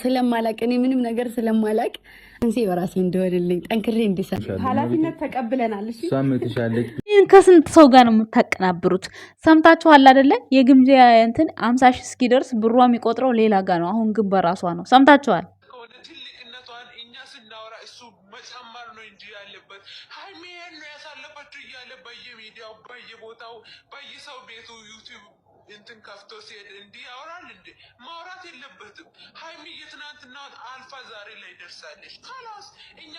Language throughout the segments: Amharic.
ስለማላቅ እኔ ምንም ነገር ስለማላቅ እንሴ በራሴ እንደወልልኝ ጠንክሬ እንዲሰራ ኃላፊነት ተቀብለናል። እሺ ሳምትሻለች ከስንት ሰው ጋር ነው የምታቀናብሩት? ሰምታችኋል አይደለ? የግምጃ እንትን 50 ሺህ እስኪደርስ ብሯ የሚቆጥረው ሌላ ጋር ነው። አሁን ግን በራሷ ነው። ሰምታችኋል። ትልቅነቷን እኛ ስናወራ እሱ መጨመር ነው እንጂ ያለበት ሃይሚ ነው ያሳለፈችው እያለ በየሚዲያው በየቦታው በየሰው ቤቱ ዩቲዩብ እንትን ከፍቶ ሲሄድ እንዲህ ያወራል እንዴ? ማውራት የለበትም። ሃይሚ የትናንትናውን አልፋ ዛሬ ላይ ደርሳለች። ካላስ እኛ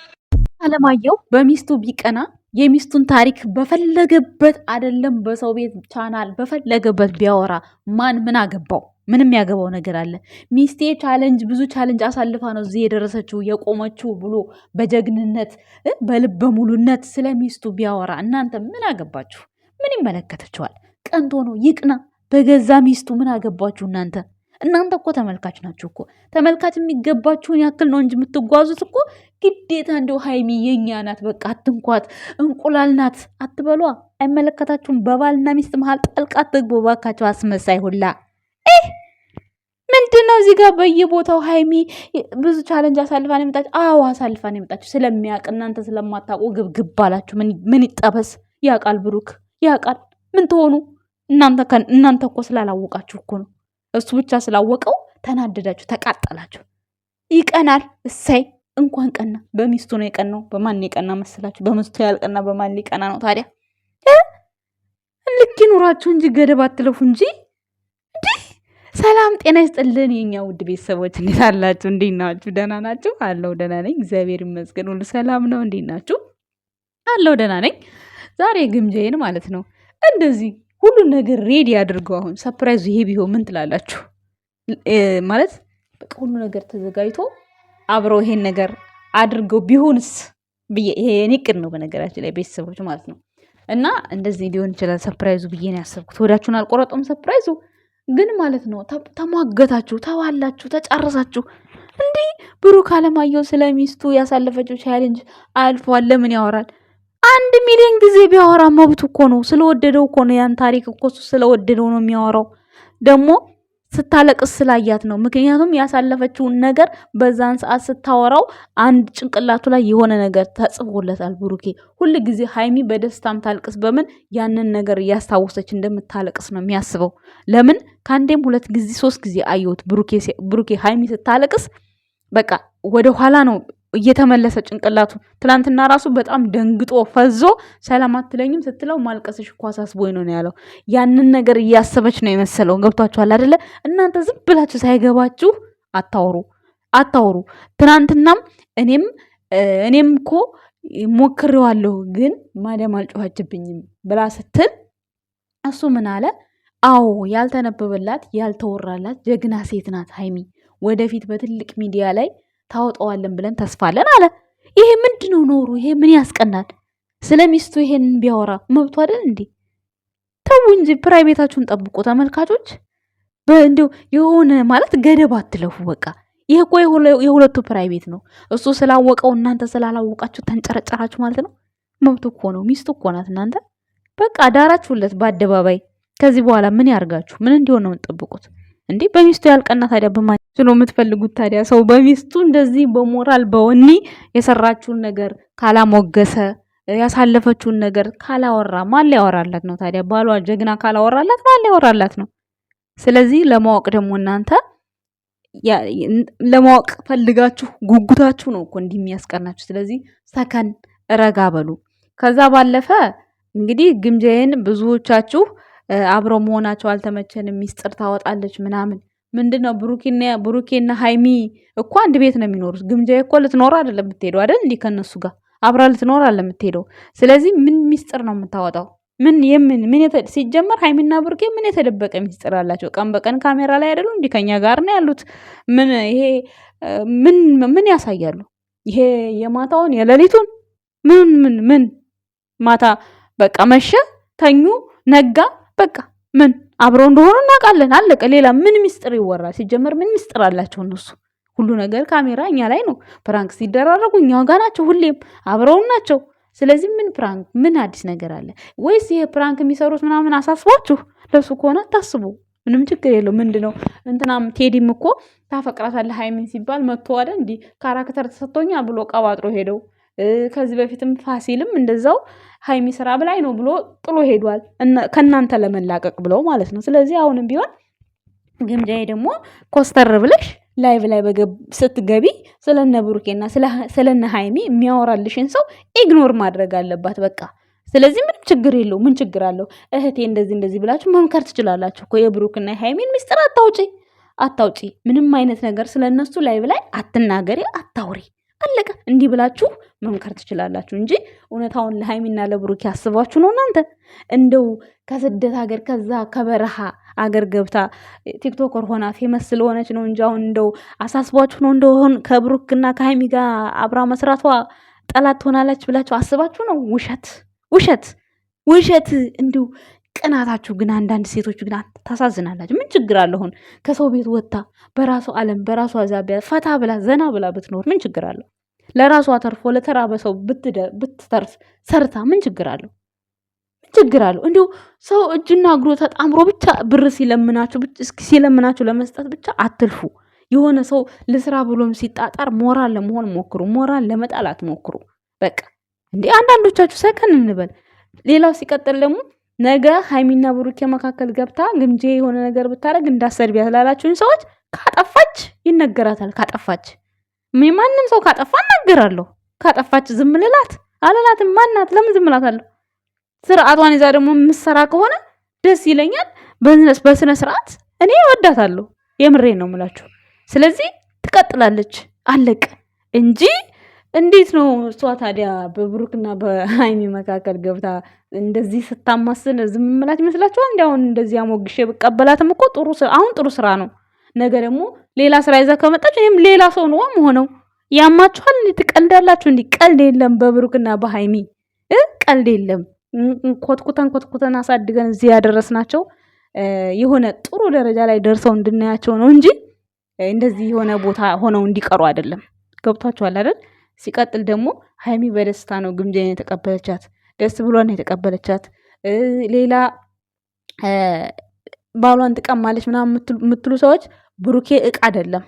አለማየሁ በሚስቱ ቢቀና የሚስቱን ታሪክ በፈለገበት አይደለም በሰው ቤት ቻናል በፈለገበት ቢያወራ ማን ምን አገባው? ምንም ያገባው ነገር አለ? ሚስቴ ቻሌንጅ ብዙ ቻሌንጅ አሳልፋ ነው እዚህ የደረሰችው የቆመችው ብሎ በጀግንነት በልበ ሙሉነት ስለ ሚስቱ ቢያወራ እናንተ ምን አገባችሁ? ምን ይመለከታችኋል? ቀንቶ ነው ይቅና በገዛ ሚስቱ ምን አገባችሁ እናንተ? እናንተ እኮ ተመልካች ናችሁ እኮ። ተመልካች የሚገባችሁን ያክል ነው እንጂ የምትጓዙት እኮ ግዴታ እንደው ሃይሚ የኛ ናት በቃ አትንኳት እንቁላል ናት አትበሏ። አይመለከታችሁም። በባልና ሚስት መሀል ጣልቃ አትግቡ ባካችሁ። አስመሳይ ሁላ ምንድነው እዚህ ጋር በየቦታው ሃይሚ ብዙ ቻሌንጅ አሳልፋ ነው የመጣችው። አዎ አሳልፋ ነው የመጣችው። ስለሚያውቅ እናንተ ስለማታውቁ ግብግብ አላችሁ። ምን ይጠበስ? ያውቃል ብሩክ ያውቃል። ምን ትሆኑ እናንተ እኮ ስላላወቃችሁ እኮ ነው። እሱ ብቻ ስላወቀው ተናደዳችሁ፣ ተቃጠላችሁ። ይቀናል። እሰይ እንኳን ቀና። በሚስቱ ነው የቀናው። በማን የቀና መስላችሁ? በሚስቱ ያልቀና በማን ሊቀና ነው ታዲያ? ልክ ይኑራችሁ እንጂ ገደብ አትለፉ እንጂ። ሰላም ጤና ይስጥልን የኛ ውድ ቤተሰቦች፣ እንዴት አላችሁ? እንዴት ናችሁ? ደህና ናችሁ? አለው ደህና ነኝ፣ እግዚአብሔር ይመስገን፣ ሁሉ ሰላም ነው። እንዴት ናችሁ? አለው ደህና ነኝ። ዛሬ ግምጃዬን ማለት ነው እንደዚህ ሁሉ ነገር ሬዲ አድርገው አሁን ሰርፕራይዙ ይሄ ቢሆን ምን ትላላችሁ? ማለት በቃ ሁሉ ነገር ተዘጋጅቶ አብረው ይሄን ነገር አድርገው ቢሆንስ ብዬ ይሄ እኔ ቅድ ነው በነገራችን ላይ ቤተሰቦች ማለት ነው። እና እንደዚህ ሊሆን ይችላል ሰርፕራይዙ ብዬ ነው ያሰብኩት። ወዳችሁን አልቆረጡም ሰርፕራይዙ ግን ማለት ነው። ተሟገታችሁ፣ ተዋላችሁ፣ ተጫረሳችሁ። እንዲህ ብሩክ አለማየሁ ስለሚስቱ ያሳለፈችው ቻሌንጅ አልፏል። ለምን ያወራል? 1,000,000 ጊዜ ቢያወራ መብቱ እኮ ነው። ስለወደደው እኮ ነው። ያን ታሪክ እኮ ስለወደደው ነው የሚያወራው። ደግሞ ስታለቅስ ስላያት ነው። ምክንያቱም ያሳለፈችውን ነገር በዛን ሰዓት ስታወራው አንድ ጭንቅላቱ ላይ የሆነ ነገር ተጽፎለታል። ብሩኬ ሁል ጊዜ ሃይሚ በደስታም ታልቅስ በምን ያንን ነገር እያስታወሰች እንደምታለቅስ ነው የሚያስበው። ለምን ከአንዴም 2 ጊዜ 3 ጊዜ አየሁት። ብሩኬ ሃይሚ ስታለቅስ በቃ ወደ ኋላ ነው እየተመለሰ ጭንቅላቱ። ትላንትና ራሱ በጣም ደንግጦ ፈዞ ሰላም አትለኝም ስትለው ማልቀስሽ እኮ አሳስቦኝ ነው ያለው። ያንን ነገር እያሰበች ነው የመሰለው። ገብቷችኋል አይደለ? እናንተ ዝም ብላችሁ ሳይገባችሁ አታውሩ። ትናንትናም እኔም እኮ ሞክሬዋለሁ ግን ማዳም አልጮኸችብኝም ብላ ስትል እሱ ምን አለ? አዎ ያልተነበበላት ያልተወራላት ጀግና ሴት ናት ሃይሚ። ወደፊት በትልቅ ሚዲያ ላይ ታወጣዋለን ብለን ተስፋለን አለ። ይሄ ምንድነው ኖሩ? ይሄ ምን ያስቀናል? ስለሚስቱ ይሄን ቢያወራ መብቱ አይደል እንዴ? ተው እንጂ ፕራይቬታችሁን ጠብቁ ተመልካቾች። እንደው የሆነ ማለት ገደብ አትለፉ። በቃ ይሄ እኮ የሁለቱ ፕራይቬት ነው። እሱ ስላወቀው እናንተ ስላላወቃችሁ ተንጨረጨራችሁ ማለት ነው። መብቱ እኮ ነው። ሚስቱ እኮ ናት። እናንተ በቃ ዳራችሁለት በአደባባይ። ከዚህ በኋላ ምን ያርጋችሁ? ምን እንዲሆን ነው የምትጠብቁት እንዴ? በሚስቱ ያልቀና ታዲያ በማን ነው የምትፈልጉት ታዲያ? ሰው በሚስቱ እንደዚህ በሞራል በወኒ የሰራችውን ነገር ካላሞገሰ ያሳለፈችውን ነገር ካላወራ ማን ሊያወራላት ነው ታዲያ? ባሏ ጀግና ካላወራላት ማን ሊያወራላት ነው? ስለዚህ ለማወቅ ደግሞ እናንተ ለማወቅ ፈልጋችሁ ጉጉታችሁ ነው እኮ እንዲህ የሚያስቀናችሁ። ስለዚህ ሰከን ረጋ በሉ። ከዛ ባለፈ እንግዲህ ግምጃዬን ብዙዎቻችሁ አብረው መሆናቸው አልተመቸንም፣ ሚስጥር ታወጣለች ምናምን። ምንድነው ብሩኬና ሃይሚ እኮ አንድ ቤት ነው የሚኖሩት። ግምጃዬ እኮ ልትኖር አይደለም የምትሄደው አይደል? እንዲህ ከነሱ ጋር አብራ ልትኖር አይደለም የምትሄደው። ስለዚህ ምን ሚስጥር ነው የምታወጣው? ሲጀመር ሃይሚና ብሩኬ ምን የተደበቀ ሚስጥር አላቸው? ቀን በቀን ካሜራ ላይ አይደሉ እንዲህ ከኛ ጋር ነው ያሉት። ምን ያሳያሉ? ይሄ የማታውን የሌሊቱን ምን ማታ በቃ መሸ፣ ተኙ፣ ነጋ በቃ ምን አብረው እንደሆኑ እናውቃለን። አለቀ። ሌላ ምን ሚስጥር ይወራል? ሲጀመር ምን ሚስጥር አላቸው እነሱ? ሁሉ ነገር ካሜራ እኛ ላይ ነው። ፕራንክ ሲደራረጉ እኛው ጋር ናቸው። ሁሌም አብረውን ናቸው። ስለዚህ ምን ፕራንክ ምን አዲስ ነገር አለ? ወይስ ይሄ ፕራንክ የሚሰሩት ምናምን አሳስቧችሁ? ለሱ ከሆነ አታስቡ። ምንም ችግር የለው። ምንድነው እንትናም ቴዲም እኮ ታፈቅራታለህ ሃይሚን ሲባል መጥቶ አይደል እንዲ ካራክተር ተሰጥቶኛል ብሎ ቀባጥሮ ሄደው። ከዚህ በፊትም ፋሲልም እንደዛው ሃይሚ ስራ ብላይ ነው ብሎ ጥሎ ሄዷል፣ ከእናንተ ለመላቀቅ ብለው ማለት ነው። ስለዚህ አሁንም ቢሆን ግምጃዬ ደግሞ ኮስተር ብለሽ ላይቭ ላይ ስትገቢ ስለነ ብሩኬና ስለነ ሃይሚ የሚያወራልሽን ሰው ኢግኖር ማድረግ አለባት በቃ። ስለዚህ ምንም ችግር የለው። ምን ችግር አለው? እህቴ እንደዚህ ብላችሁ መምከር ትችላላችሁ እኮ። የብሩክና የሃይሚን ሚስጥር አታውጪ። ምንም አይነት ነገር ስለነሱ ላይቭ ላይ አትናገሪ፣ አታውሪ። አለቀ። እንዲህ ብላችሁ መምከር ትችላላችሁ እንጂ እውነታውን ለሃይሚና ለብሩክ ያስባችሁ ነው እናንተ። እንደው ከስደት ሀገር ከዛ ከበረሃ አገር ገብታ ቲክቶከር ሆና ፌመስ ስለሆነች ነው እንጂ አሁን እንደው አሳስቧችሁ ነው እንደሆን ከብሩክና ከሃይሚ ጋር አብራ መስራቷ ጠላት ትሆናለች ብላችሁ አስባችሁ ነው? ውሸት። እንዲሁ ቅናታችሁ ግን አንዳንድ ሴቶች ግን ታሳዝናላችሁ። ምን ችግር አለ? አሁን ከሰው ቤት ወጥታ በራሷ ዓለም በራሷ ዛቢያ ፈታ ብላ ዘና ብላ ብትኖር ምን ችግር አለው? ለራሷ ተርፎ ለተራበ ሰው ብትተርፍ ሰርታ ምን ችግር አለው? እንዲሁ ሰው እጅና እግሮ ተጣምሮ ብቻ ብር ሲለምናችሁ ለመስጠት ብቻ አትልፉ። የሆነ ሰው ልስራ ብሎም ሲጣጣር ሞራል ለመሆን ሞክሩ፣ ሞራል ለመጣል አትሞክሩ። በቃ እንዴ አንዳንዶቻችሁ ሰከን እንበል። ሌላው ሲቀጥል ደግሞ ነገ ሃይሚና ብሩኬ መካከል ገብታ ግምጄ የሆነ ነገር ብታረግ እንዳሰድቢያ ስላላችሁኝ ሰዎች ካጠፋች ይነገራታል። ካጠፋች ማንም ሰው ካጠፋ እናገራለሁ። ካጠፋች ዝም ልላት አለላትም። ማናት? ለምን ዝም እላታለሁ? ስርዓቷን ይዛ ደግሞ የምትሰራ ከሆነ ደስ ይለኛል። በስነ ስርዓት እኔ እወዳታለሁ። የምሬን ነው የምላችሁ። ስለዚህ ትቀጥላለች፣ አለቅ እንጂ እንዴት ነው እሷ ታዲያ በብሩክና በሃይሚ መካከል ገብታ እንደዚህ ስታማስል ዝም ምላት ይመስላችኋል? እንዲያውን እንደዚህ አሞግሼ ብቀበላትም እኮ ጥሩ ስራ ነው። ነገ ደግሞ ሌላ ስራ ይዛ ከመጣች እኔም ሌላ ሰው ነው የምሆነው። ያማችኋል? ትቀልዳላችሁ? እንዲህ ቀልድ የለም በብሩክና በሃይሚ ቀልድ የለም። ኮትኩተን አሳድገን እዚህ ያደረስናቸው የሆነ ጥሩ ደረጃ ላይ ደርሰው እንድናያቸው ነው እንጂ እንደዚህ የሆነ ቦታ ሆነው እንዲቀሩ አይደለም። ገብቷችኋል አይደል? ሲቀጥል ደግሞ ሃይሚ በደስታ ነው ግምጃን የተቀበለቻት፣ ደስ ብሏን የተቀበለቻት። ሌላ ባሏን ትቀማለች ምናምን የምትሉ ሰዎች ብሩኬ እቃ አይደለም።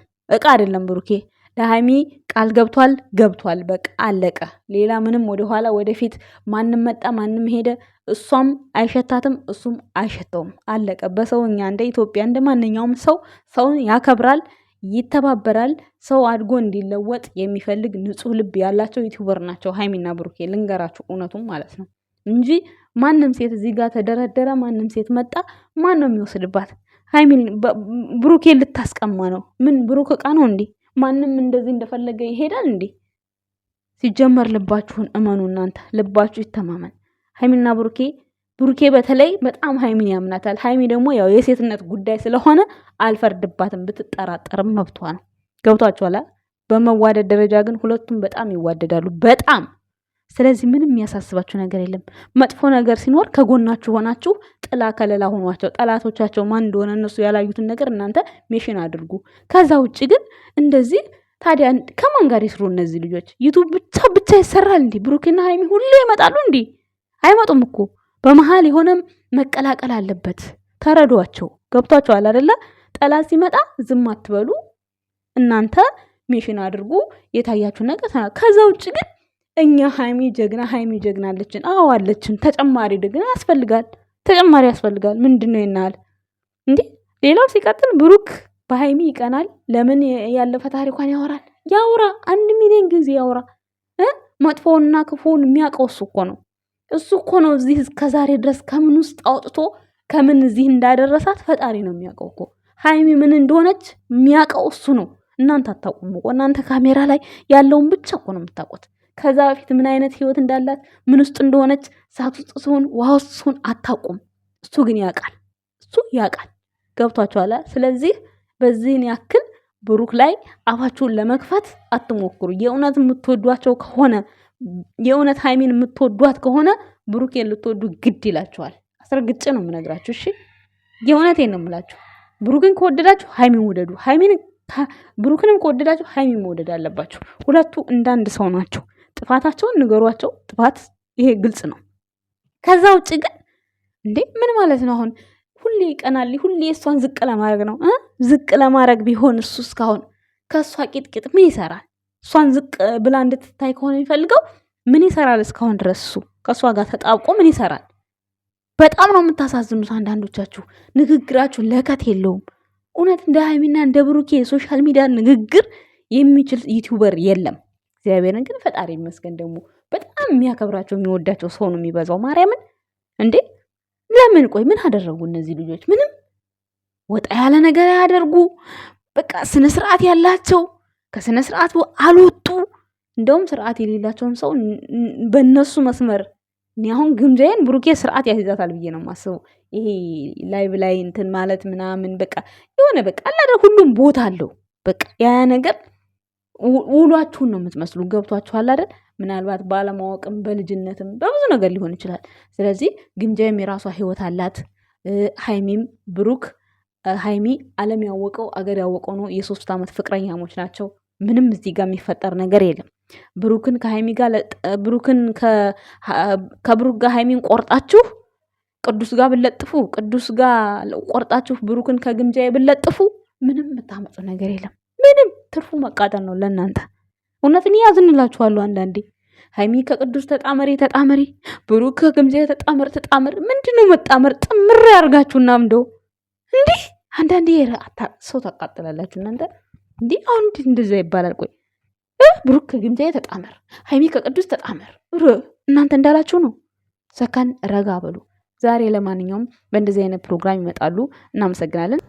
ብሩኬ ለሃይሚ ቃል ገብቷል። በቃ አለቀ። ሌላ ምንም ወደኋላ ወደፊት ማንም መጣ ማንም ሄደ እሷም አይሸታትም እሱም አይሸተውም። አለቀ። በሰውኛ እንደ ኢትዮጵያ እንደ ማንኛውም ሰው ሰውን ያከብራል፣ ይተባበራል። ሰው አድጎ እንዲለወጥ የሚፈልግ ንጹህ ልብ ያላቸው ዩቲዩበር ናቸው ሃይሚና ብሩኬ። ልንገራችሁ እውነቱም ማለት ነው እንጂ ማንም ሴት እዚህ ጋር ተደረደረ፣ ማንም ሴት መጣ፣ ማን ነው የሚወስድባት? ሃይሚን ብሩኬ ልታስቀማ ነው? ምን ብሩክ እቃ ነው እንዴ? ማንም እንደዚህ እንደፈለገ ይሄዳል እንዴ? ሲጀመር ልባችሁን እመኑ እናንተ፣ ልባችሁ ይተማመን። ሃይሚና ብሩኬ በተለይ በጣም ሃይሚን ያምናታል። ሃይሚ ደግሞ ያው የሴትነት ጉዳይ ስለሆነ አልፈርድባትም፣ ብትጠራጠርም መብቷ ነው። ገብቷችኋል? በመዋደድ ደረጃ ግን ሁለቱም በጣም ይዋደዳሉ፣ በጣም። ስለዚህ ምንም የሚያሳስባችሁ ነገር የለም። መጥፎ ነገር ሲኖር ከጎናችሁ ሆናችሁ ጥላ ከለላ ሆኗቸው። ጠላቶቻቸው ማን እንደሆነ እነሱ ያላዩትን ነገር እናንተ ሜሽን አድርጉ። ከዛ ውጭ ግን እንደዚህ ታዲያ ከማን ጋር ይስሩ እነዚህ ልጆች? ዩቱብ ብቻ ይሰራል እንዴ? ብሩክና ሃይሚ ሁሌ ይመጣሉ እንዴ? አይመጡም እኮ። በመሃል የሆነም መቀላቀል አለበት። ተረዷቸው። ገብቷቸዋል አይደለ? ጠላት ሲመጣ ዝም አትበሉ እናንተ፣ ሜሽን አድርጉ የታያችሁ ነገር። ከዛ ውጭ ግን እኛ ሃይሚ ጀግና አለችን። አዎ አለችን። ተጨማሪ ግን ያስፈልጋል። ምንድነው ይናል እንዴ? ሌላው ሲቀጥል ብሩክ በሃይሚ ይቀናል። ለምን ያለፈ ታሪኳን ያወራል? ያውራ፣ 1 ሚሊዮን ጊዜ ያውራ። መጥፎውንና ክፉውን የሚያውቀው እሱ እኮ ነው እዚህ እስከዛሬ ድረስ ከምን ውስጥ አውጥቶ ከምን እዚህ እንዳደረሳት ፈጣሪ ነው የሚያውቀው እኮ። ሃይሚ ምን እንደሆነች የሚያውቀው እሱ ነው። እናንተ አታውቁም እኮ። እናንተ ካሜራ ላይ ያለውን ብቻ እኮ ነው የምታውቁት። ከዛ በፊት ምን አይነት ህይወት እንዳላት ምን ውስጥ እንደሆነች ሳት ውስጥ ሲሆን ውሃ ውስጥ ሲሆን አታውቁም። እሱ ግን ያውቃል። ገብቷችኋል? ስለዚህ በዚህን ያክል ብሩክ ላይ አፋችሁን ለመክፈት አትሞክሩ። የእውነት የምትወዷቸው ከሆነ የእውነት ሃይሚን የምትወዷት ከሆነ ብሩኬን ልትወዱ ግድ ይላችኋል። አስረግጬ ነው የምነግራችሁ። እሺ የእውነቴን ነው የምላችሁ። ብሩክን ከወደዳችሁ ሃይሚን ውደዱ። ብሩክንም ከወደዳችሁ ሃይሚን መውደድ አለባችሁ። ሁለቱ እንዳንድ ሰው ናቸው። ጥፋታቸውን ንገሯቸው። ጥፋት ይሄ ግልጽ ነው። ከዛ ውጭ ግን እንዴ ምን ማለት ነው? አሁን ሁሌ ይቀናል። ሁሌ እሷን ዝቅ ለማድረግ ነው። ዝቅ ለማድረግ ቢሆን እሱ እስካሁን ከእሷ ቂጥቂጥ ምን ይሰራል? እሷን ዝቅ ብላ እንድትታይ ከሆነ የሚፈልገው ምን ይሰራል? እስካሁን ድረስ እሱ ከእሷ ጋር ተጣብቆ ምን ይሰራል? በጣም ነው የምታሳዝኑት አንዳንዶቻችሁ። ንግግራችሁ ለከት የለውም። እውነት እንደ ሀይሚና እንደ ብሩኬ የሶሻል ሚዲያ ንግግር የሚችል ዩቲዩበር የለም። እግዚአብሔርን ግን ፈጣሪ ይመስገን ደግሞ በጣም የሚያከብራቸው የሚወዳቸው ሰው ነው የሚበዛው። ማርያምን እንዴ ለምን? ቆይ ምን አደረጉ እነዚህ ልጆች? ምንም ወጣ ያለ ነገር ያደርጉ። በቃ ስነ ስርዓት ያላቸው ከስነ ስርዓቱ አልወጡ። እንደውም ስርዓት የሌላቸውን ሰው በእነሱ መስመር እኔ አሁን ግምጃዬን ብሩኬ ስርዓት ያስይዛታል ብዬ ነው የማስበው። ይሄ ላይቭ ላይ እንትን ማለት ምናምን በቃ የሆነ በቃ አላደ ሁሉም ቦታ አለው። በቃ ያ ነገር ውሏችሁን ነው የምትመስሉ። ገብቷችኋል አይደል? ምናልባት ባለማወቅም በልጅነትም በብዙ ነገር ሊሆን ይችላል። ስለዚህ ግምጃዬም የራሷ ህይወት አላት። ሀይሚም ብሩክ ሀይሚ ዓለም ያወቀው አገር ያወቀው ነው። የ3 ዓመት ፍቅረኛሞች ናቸው። ምንም እዚህ ጋር የሚፈጠር ነገር የለም። ብሩክን ከሀይሚ ጋር ብሩክን ከብሩክ ጋር ሀይሚን ቆርጣችሁ ቅዱስ ጋር ብለጥፉ ቅዱስ ጋር ቆርጣችሁ ብሩክን ከግምጃዬ ብለጥፉ ምንም የምታመጡ ነገር የለም። ምንም ትርፉ መቃጠል ነው ለእናንተ። እውነትን ያዝንላችኋለሁ። አንዳንዴ ሀይሚ ከቅዱስ ተጣመሪ፣ ብሩክ ከግምጃዬ ተጣመር። ምንድነው መጣመር? ጥምር ያርጋችሁና እንደው እንዲህ አንዳንዴ ሰው ታቃጥላላችሁ እናንተ። እንዲህ አሁን እንደዛ ይባላል? ቆይ ብሩክ ከግምጃዬ ተጣመር፣ ሀይሚ ከቅዱስ ተጣመር። እናንተ እንዳላችሁ ነው። ሰከን ረጋ በሉ። ዛሬ ለማንኛውም በእንደዚህ አይነት ፕሮግራም ይመጣሉ። እናመሰግናለን።